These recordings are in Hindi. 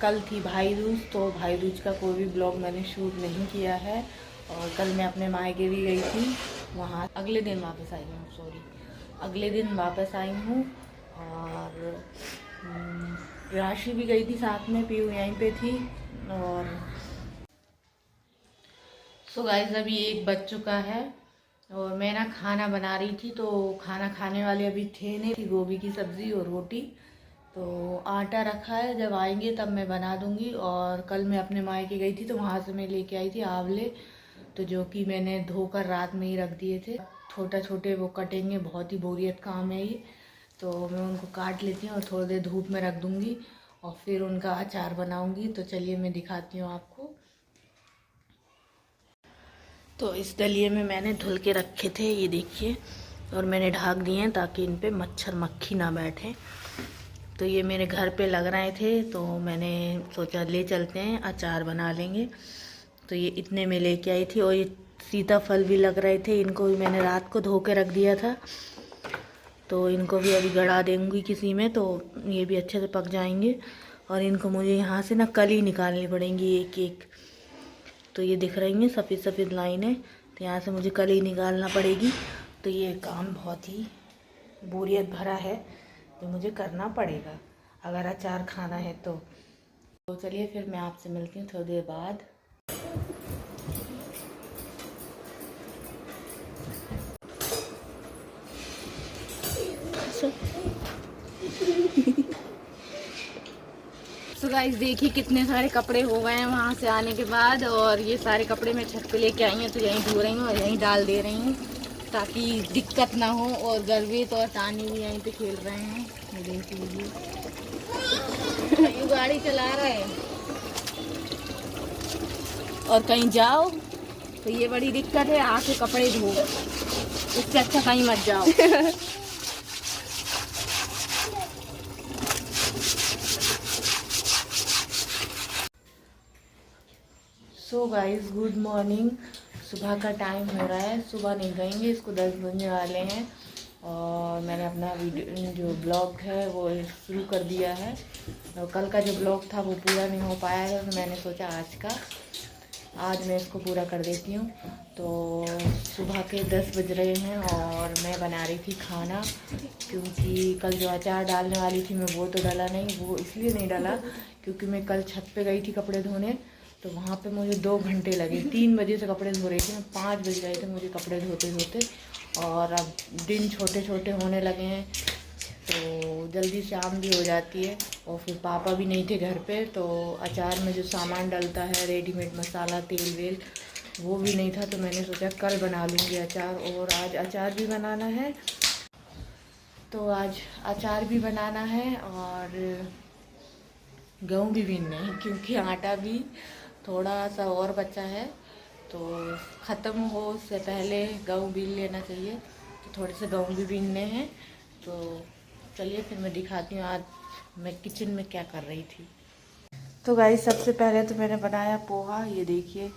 कल थी भाई दूज, तो भाई दूज का कोई भी ब्लॉग मैंने शूट नहीं किया है। और कल मैं अपने मायके भी गई थी, वहाँ अगले दिन वापस आई हूँ, अगले दिन वापस आई हूँ। और राशि भी गई थी साथ में, पीयू यहीं पे थी। और सो गाइस अभी 1 बज चुका है और मैं ना खाना बना रही थी, तो खाना खाने वाले अभी थे नहीं, थी गोभी की सब्ज़ी और रोटी। तो आटा रखा है, जब आएंगे तब मैं बना दूंगी। और कल मैं अपने मायके गई थी, तो वहाँ से मैं लेके आई थी आंवले, तो जो कि मैंने धोकर रात में ही रख दिए थे। छोटा छोटे वो कटेंगे, बहुत ही बोरियत काम है ये। तो मैं उनको काट लेती हूँ और थोड़ी देर धूप में रख दूँगी और फिर उनका अचार बनाऊँगी। तो चलिए मैं दिखाती हूँ आपको। तो इस दलिए में मैंने धुल के रखे थे, ये देखिए, और मैंने ढक दिए हैं ताकि इन पे मच्छर मक्खी ना बैठे। तो ये मेरे घर पे लग रहे थे, तो मैंने सोचा ले चलते हैं, अचार बना लेंगे। तो ये इतने में लेके आई थी। और ये सीताफल भी लग रहे थे, इनको भी मैंने रात को धो के रख दिया था, तो इनको भी अभी गड़ा देंगी किसी में, तो ये भी अच्छे से पक जाएंगे। और इनको मुझे यहाँ से ना कली निकालनी पड़ेंगी एक एक। तो ये दिख रही हैं सफ़ेद सफ़ेद लाइनें, तो यहाँ से मुझे कली निकालना पड़ेगी। तो ये काम बहुत ही बोरियत भरा है, तो मुझे करना पड़ेगा अगर अचार खाना है तो। चलिए फिर मैं आपसे मिलती हूँ थोड़ी देर बाद। तो गाइस देखिए कितने सारे कपड़े हो गए हैं वहाँ से आने के बाद। और ये सारे कपड़े मैं छत पे लेके आई हूँ, तो यहीं धो रही हूँ और यहीं डाल दे रही हूँ ताकि दिक्कत ना हो। और गर्वित और तानी भी यहीं पे खेल रहे हैं, ये देख लीजिए। ये गाड़ी चला रहा है और कहीं जाओ तो ये बड़ी दिक्कत है, आके कपड़े धो, इससे अच्छा कहीं मत जाओ। सो गाइस गुड मॉर्निंग, सुबह का टाइम हो रहा है। सुबह नहीं कहेंगे इसको, 10 बजने वाले हैं। और मैंने अपना वीडियो जो ब्लॉग है वो शुरू कर दिया है। और कल का जो ब्लॉग था वो पूरा नहीं हो पाया है, तो मैंने सोचा आज मैं इसको पूरा कर देती हूँ। तो सुबह के 10 बज रहे हैं और मैं बना रही थी खाना, क्योंकि कल जो अचार डालने वाली थी मैं वो तो डाला नहीं। वो इसलिए नहीं डाला क्योंकि मैं कल छत पे गई थी कपड़े धोने, तो वहाँ पे मुझे 2 घंटे लगे। 3 बजे से कपड़े धो रही थी मैं, 5 बज गए थे मुझे कपड़े धोते धोते। और अब दिन छोटे छोटे होने लगे हैं, तो जल्दी शाम भी हो जाती है। और फिर पापा भी नहीं थे घर पे, तो अचार में जो सामान डलता है, रेडीमेड मसाला, तेल वेल, वो भी नहीं था। तो मैंने सोचा कल बना लूँगी अचार। और आज अचार भी बनाना है, तो आज अचार भी बनाना है और गेहूँ भी बीनने हैं, क्योंकि आटा भी थोड़ा सा और बचा है, तो ख़त्म हो उससे पहले गेहूँ बीन लेना चाहिए। तो थोड़े से गेहूँ भी बीनने हैं। तो चलिए फिर मैं दिखाती हूँ आज मैं किचन में क्या कर रही थी। तो गाइस सबसे पहले तो मैंने बनाया पोहा, ये देखिए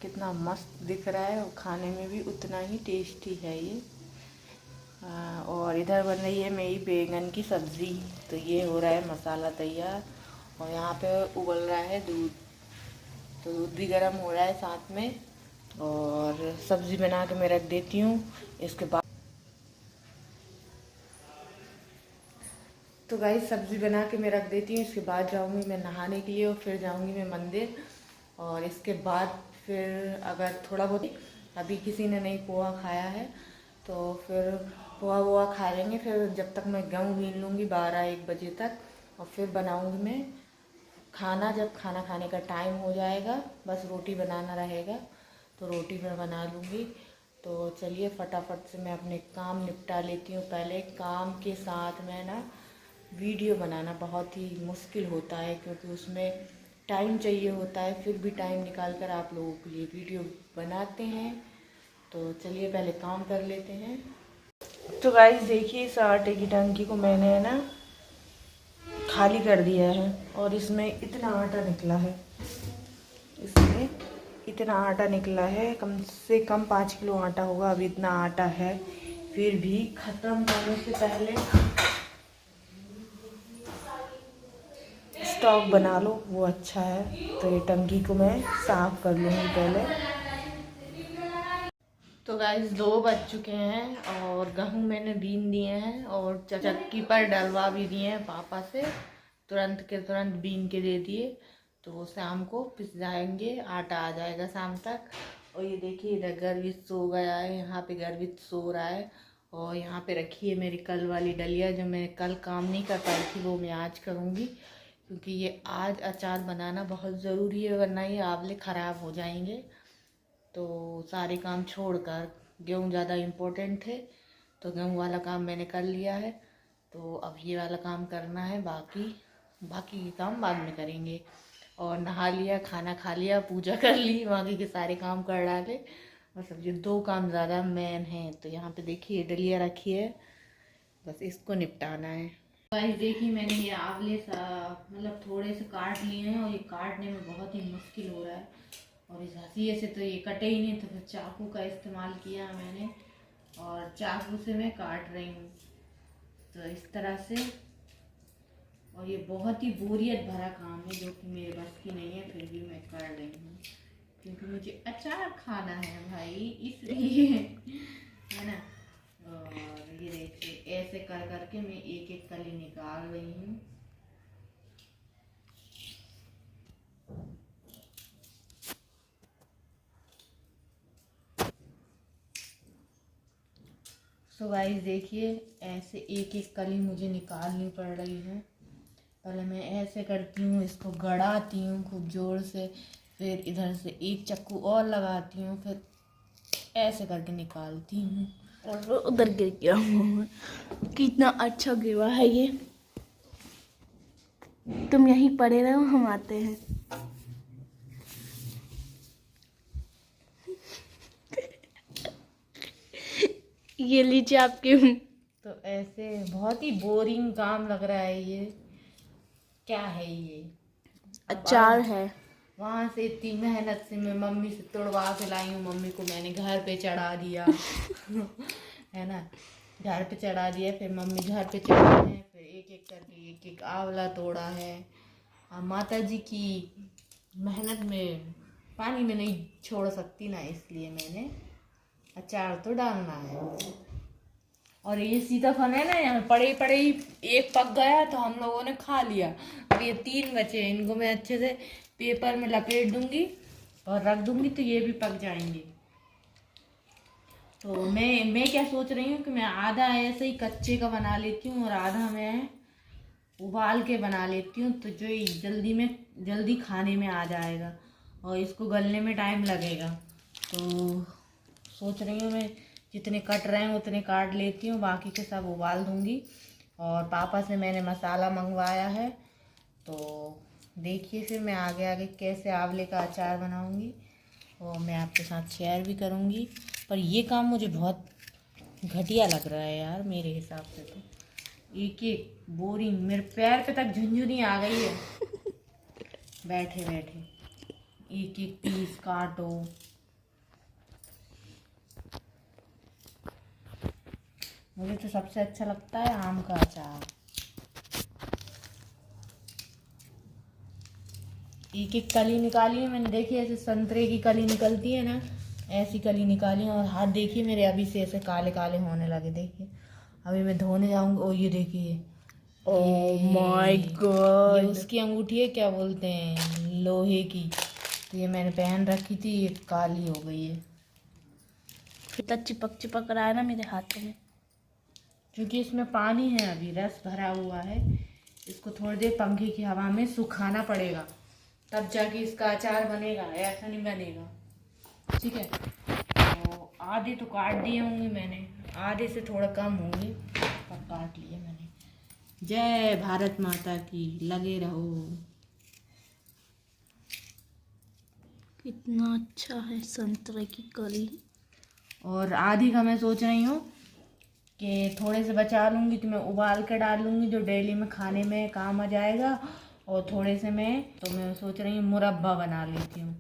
कितना मस्त दिख रहा है और खाने में भी उतना ही टेस्टी है ये। और इधर बन रही है मेरी बैंगन की सब्ज़ी। तो ये हो रहा है मसाला तैयार और यहाँ पे उबल रहा है दूध, तो दूध भी गर्म हो रहा है साथ में। और सब्ज़ी बना के मैं रख देती हूँ। इसके बाद तो गाइस सब्ज़ी बना के मैं रख देती हूँ, इसके बाद जाऊँगी मैं नहाने के लिए और फिर जाऊँगी मैं मंदिर। और इसके बाद फिर अगर थोड़ा बहुत, अभी किसी ने नहीं पोहा खाया है तो फिर पोहा वोहा खा लेंगे। फिर जब तक मैं गेहूँ बीन लूँगी 12-1 बजे तक, और फिर बनाऊँगी मैं खाना। जब खाना खाने का टाइम हो जाएगा, बस रोटी बनाना रहेगा, तो रोटी मैं बना लूँगी। तो चलिए फटाफट से मैं अपने काम निपटा लेती हूँ। पहले काम के साथ में ना वीडियो बनाना बहुत ही मुश्किल होता है, क्योंकि उसमें टाइम चाहिए होता है। फिर भी टाइम निकाल कर आप लोगों के लिए वीडियो बनाते हैं। तो चलिए पहले काम कर लेते हैं। तो गाइस देखिए इस आटे की टंकी को मैंने ना खाली कर दिया है और इसमें इतना आटा निकला है, इसमें इतना आटा निकला है, कम से कम 5 किलो आटा होगा। अभी इतना आटा है, फिर भी ख़त्म होने से पहले स्टॉक बना लो वो अच्छा है। तो ये टंकी को मैं साफ़ कर लूँगी पहले। तो गाइस 2 बज चुके हैं और गेहूँ मैंने बीन दिए हैं और चक्की पर डलवा भी दिए हैं पापा से। तुरंत के तुरंत बीन के दे दिए, तो वो शाम को पिस जाएंगे, आटा आ जाएगा शाम तक। और ये देखिए इधर गर्वित सो गया है, यहाँ पे गर्वित सो रहा है। और यहाँ पे रखी है मेरी कल वाली डलिया, जो मैं कल काम नहीं कर पाई थी वो मैं आज करूँगी, क्योंकि ये आज अचार बनाना बहुत ज़रूरी है, वरना ये आंवले ख़राब हो जाएंगे। तो सारे काम छोड़कर गेहूँ ज़्यादा इम्पोर्टेंट है, तो गेहूँ वाला काम मैंने कर लिया है। तो अब ये वाला काम करना है, बाकी के काम बाद में करेंगे। और नहा लिया, खाना खा लिया, पूजा कर ली, बाकी के सारे काम कर डाले। बस अब ये 2 काम ज़्यादा मेन हैं। तो यहाँ पे देखिए डलिया रखी है, बस इसको निपटाना है। गाइस देखिए मैंने ये आंवले मतलब थोड़े से काट लिए हैं, और ये काटने में बहुत ही मुश्किल हो रहा है। और इस हंसिए से तो ये कटे ही नहीं, तो फिर चाकू का इस्तेमाल किया मैंने, और चाकू से मैं काट रही हूँ तो इस तरह से। और ये बहुत ही बोरियत भरा काम है, जो कि मेरे बस की नहीं है, फिर भी मैं कर रही हूँ, क्योंकि मुझे अचार खाना है भाई, इसलिए है ना। और ये देखिए ऐसे कर करके मैं एक एक कली निकाल रही हूँ। तो गाइस देखिए ऐसे एक एक कली मुझे निकालनी पड़ रही है। पहले मैं ऐसे करती हूँ, इसको गड़ाती हूँ खूब ज़ोर से, फिर इधर से एक चाकू और लगाती हूँ, फिर ऐसे करके निकालती हूँ। और वो उधर गिर गया। कितना अच्छा गिरा है ये। तुम यहीं पड़े रहो, हम आते हैं। ये लीजिए आपके। तो ऐसे बहुत ही बोरिंग काम लग रहा है ये। क्या है ये? अचार है। वहाँ से इतनी मेहनत से मैं मम्मी से तोड़वा के लाई हूँ, मम्मी को मैंने घर पे चढ़ा दिया है ना, घर पे चढ़ा दिया। फिर मम्मी घर पे चढ़ी है, फिर एक एक करके एक एक आंवला तोड़ा है। और माता जी की मेहनत में पानी में नहीं छोड़ सकती ना, इसलिए मैंने अचार तो डालना है। और ये सीताफल है ना, यहाँ पड़े पड़े ही एक पक गया, तो हम लोगों ने खा लिया। अब ये 3 बचे हैं, इनको मैं अच्छे से पेपर में लपेट दूंगी और रख दूंगी, तो ये भी पक जाएंगे। तो मैं क्या सोच रही हूँ कि मैं आधा ऐसे ही कच्चे का बना लेती हूँ और आधा मैं उबाल के बना लेती हूँ, तो जो जल्दी खाने में आ जाएगा और इसको गलने में टाइम लगेगा। तो सोच रही हूँ मैं जितने कट रहे हैं उतने काट लेती हूँ, बाकी के सब उबाल दूँगी। और पापा से मैंने मसाला मंगवाया है, तो देखिए फिर मैं आगे आगे कैसे आंवले का अचार बनाऊँगी और मैं आपके साथ शेयर भी करूँगी। पर ये काम मुझे बहुत घटिया लग रहा है यार, मेरे हिसाब से तो एक एक बोरिंग, मेरे पैर पे तक झुंझुनी आ गई है बैठे बैठे। एक एक पीस काटो। मुझे तो सबसे अच्छा लगता है आम का अचार। एक एक कली निकाली है मैंने, देखिए ऐसे संतरे की कली निकलती है ना, ऐसी कली निकाली है। और हाथ देखिए मेरे अभी से ऐसे काले काले होने लगे, देखिए अभी मैं धोने जाऊंगी। ओ ये देखिए, ओह माय ये गॉड। उसकी अंगूठी है, क्या बोलते हैं, लोहे की। तो ये मैंने पहन रखी थी, ये काली हो गई है। इतना चिपक चिपक रहा है ना मेरे हाथों में, क्योंकि इसमें पानी है, अभी रस भरा हुआ है। इसको थोड़ी देर पंखे की हवा में सुखाना पड़ेगा, तब जाके इसका अचार बनेगा, ऐसा नहीं बनेगा। ठीक है, तो आधे तो काट दिए होंगे मैंने, आधे से थोड़ा कम होंगे, पर काट लिए मैंने। जय भारत माता की, लगे रहो। कितना अच्छा है संतरे की कली। और आधी का मैं सोच रही हूँ कि थोड़े से बचा लूँगी, तो मैं उबाल के डाल लूँगी, जो डेली में खाने में काम आ जाएगा। और थोड़े से मैं सोच रही हूँ मुरब्बा बना लेती हूँ।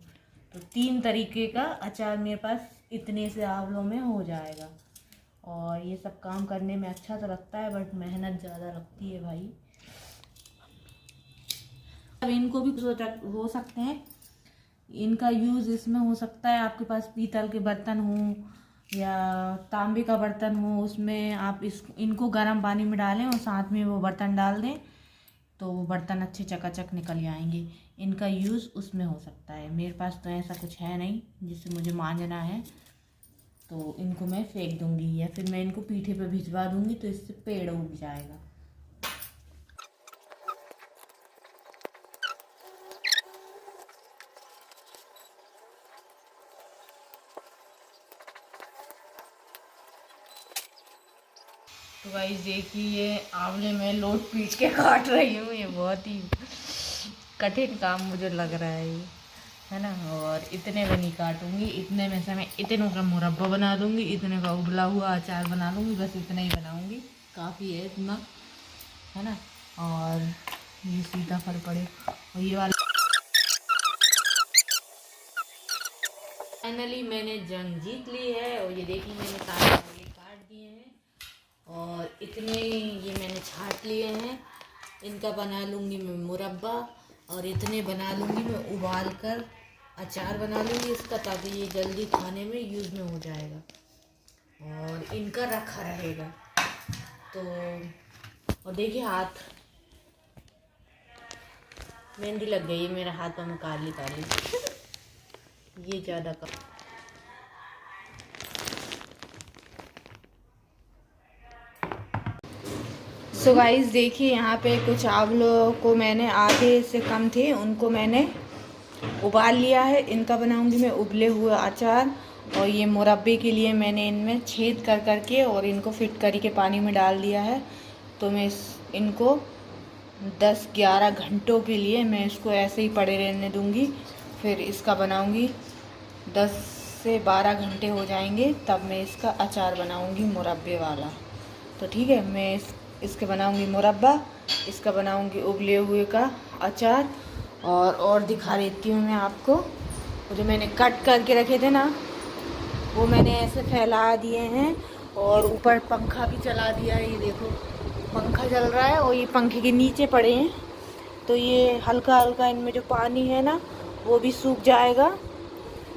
तो 3 तरीके का अचार मेरे पास इतने से आंवलों में हो जाएगा। और ये सब काम करने में अच्छा तो लगता है, बट मेहनत ज़्यादा लगती है भाई। अब इनको भी हो सकते हैं, इनका यूज़ इसमें हो सकता है आपके पास पीतल के बर्तन हो या तांबे का बर्तन हो, उसमें आप इनको गर्म पानी में डालें और साथ में वो बर्तन डाल दें तो वो बर्तन अच्छे चकाचक निकल आएंगे। इनका यूज़ उसमें हो सकता है। मेरे पास तो ऐसा कुछ है नहीं जिससे मुझे मांजना है, तो इनको मैं फेंक दूंगी या फिर मैं इनको पीठे पे भिजवा दूंगी तो इससे पेड़ उग जाएगा। तो गाइस देखिए, ये आंवले में लोट पीट के काट रही हूँ। ये बहुत ही कठिन काम मुझे लग रहा है ये, है ना। और इतने में नहीं काटूंगी, इतने में से मैं इतनों का मुरब्बा बना दूंगी, इतने का उबला हुआ अचार बना लूँगी, बस इतना ही बनाऊंगी, काफ़ी है इतना, है ना। और ये सीताफल पड़े और ये वाला फाइनली मैंने जंग जीत ली है। और ये देखिए मैंने सारे आंवले काट दिए हैं और इतने ये मैंने छाँट लिए हैं। इनका बना लूँगी मैं मुरब्बा और इतने बना लूँगी मैं उबाल कर अचार बना लूँगी इसका, ताकि ये जल्दी खाने में यूज़ में हो जाएगा और इनका रखा रहेगा। तो और देखिए हाथ मेहंदी लग गई है मेरे हाथों में, काली काली ये ज़्यादा का। सो गाइस देखिए, यहाँ पे कुछ आंवलों को मैंने आधे से कम थे उनको मैंने उबाल लिया है। इनका बनाऊंगी मैं उबले हुए अचार। और ये मुरब्बे के लिए मैंने इनमें छेद कर करके और इनको फिटकरी के पानी में डाल दिया है। तो मैं इनको 10-11 घंटों के लिए मैं इसको ऐसे ही पड़े रहने दूंगी। फिर इसका बनाऊंगी 10 से 12 घंटे हो जाएंगे, तब मैं इसका अचार बनाऊंगी मुरब्बे वाला। तो ठीक है, मैं इसके बनाऊंगी मुरब्बा, इसका बनाऊंगी उबले हुए का अचार। और दिखा देती हूँ मैं आपको, वो जो मैंने कट करके रखे थे ना, वो मैंने ऐसे फैला दिए हैं और ऊपर पंखा भी चला दिया है। ये देखो पंखा चल रहा है और ये पंखे के नीचे पड़े हैं, तो ये हल्का हल्का इनमें जो पानी है ना वो भी सूख जाएगा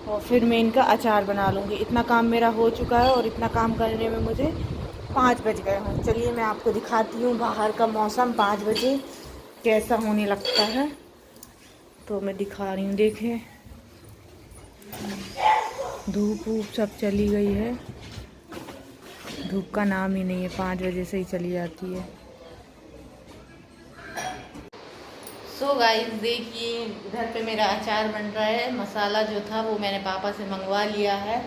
और फिर मैं इनका अचार बना लूँगी। इतना काम मेरा हो चुका है और इतना काम करने में मुझे 5 बज गए हैं। चलिए मैं आपको दिखाती हूँ बाहर का मौसम 5 बजे कैसा होने लगता है, तो मैं दिखा रही हूँ। देखें धूप वूप सब चली गई है, धूप का नाम ही नहीं है, 5 बजे से ही चली जाती है। सो गाइस देखिए, इधर पे मेरा अचार बन रहा है। मसाला जो था वो मैंने पापा से मंगवा लिया है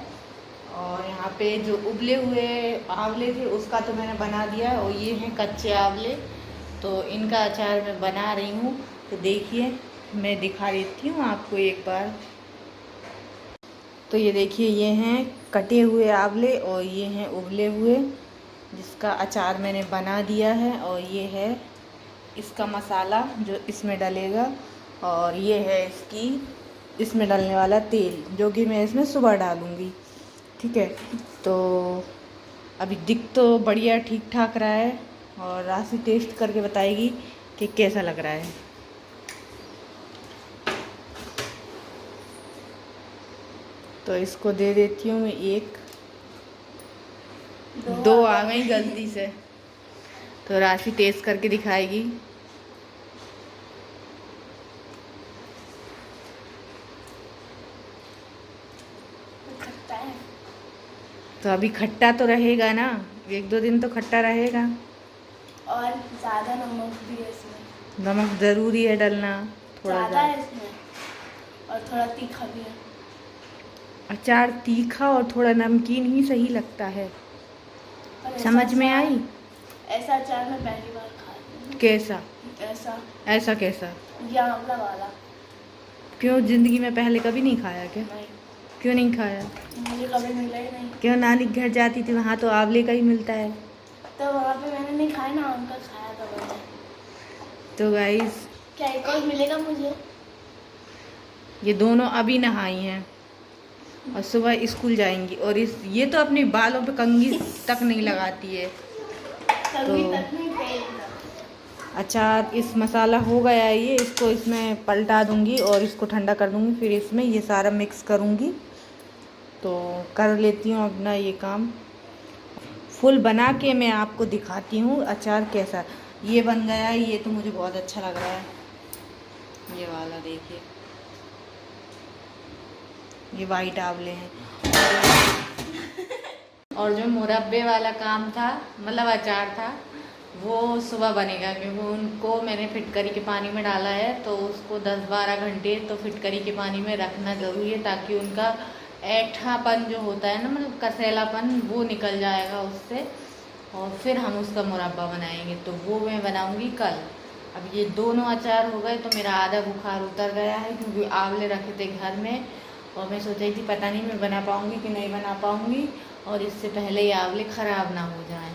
और यहाँ पे जो उबले हुए आंवले थे उसका तो मैंने बना दिया है। और ये हैं कच्चे आंवले, तो इनका अचार मैं बना रही हूँ। तो देखिए मैं दिखा देती हूँ आपको एक बार। तो ये देखिए, ये हैं कटे हुए आंवले और ये हैं उबले हुए, जिसका अचार मैंने बना दिया है। और ये है इसका मसाला जो इसमें डलेगा, और ये है इसमें डलने वाला तेल जो कि मैं इसमें सुबह डालूँगी। ठीक है, तो अभी दिख तो बढ़िया ठीक ठाक रहा है और राशि टेस्ट करके बताएगी कि कैसा लग रहा है। तो इसको दे देती हूँ मैं एक, दो आ गई गलती से, तो राशि टेस्ट करके दिखाएगी। तो अभी खट्टा तो रहेगा ना, 1-2 दिन तो खट्टा रहेगा। और ज़्यादा नमक भी है इसमें। नमक ज़रूरी है डलना, थोड़ा ज़्यादा है इसमें, और थोड़ा तीखा भी है। अचार तीखा और थोड़ा नमकीन ही सही लगता है। समझ में आई? ऐसा अचार मैं पहली बार खाई हूँ। कैसा? ऐसा कैसा? ये आंवला वाला। क्यों, जिंदगी में पहले कभी नहीं खाया क्या? नहीं। क्यों नहीं खाया? मुझे कभी मिला ही नहीं। क्यों, नानी के घर जाती थी वहाँ तो आंवले का ही मिलता है। तो वहाँ पे मैंने नहीं खाया ना, उनका खाया था मैंने। तो गाइस क्या एक और मिलेगा मुझे? ये दोनों अभी नहाई हैं और सुबह स्कूल जाएंगी। और ये तो अपने बालों पे कंघी तक नहीं लगाती है। कंघी तक नहीं, तेल तक। अचार इस मसाला हो गया है ये, इसको इसमें पलटा दूंगी और इसको ठंडा कर दूंगी, फिर इसमें ये सारा मिक्स करूंगी। तो कर लेती हूँ अपना ये काम, फुल बना के मैं आपको दिखाती हूँ अचार कैसा। ये बन गया है, ये तो मुझे बहुत अच्छा लग रहा है। ये वाला देखिए, ये वाइट आंवले हैं। और जो मुरब्बे वाला काम था, मतलब अचार था, वो सुबह बनेगा, क्योंकि उनको मैंने फिटकरी के पानी में डाला है, तो उसको 10-12 घंटे तो फिटकरी के पानी में रखना ज़रूरी है, ताकि उनका ऐंठापन जो होता है ना, मतलब कसैलापन, वो निकल जाएगा उससे, और फिर हम उसका मुरब्बा बनाएंगे। तो वो मैं बनाऊंगी कल। अब ये दोनों अचार हो गए तो मेरा आधा बुखार उतर गया है, क्योंकि आंवले रखे थे घर में, और मैं सोच रही थी पता नहीं मैं बना पाऊँगी कि नहीं बना पाऊँगी, और इससे पहले ये आंवले ख़राब ना हो जाएं।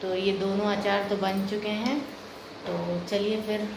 तो ये दोनों अचार तो बन चुके हैं। तो चलिए फिर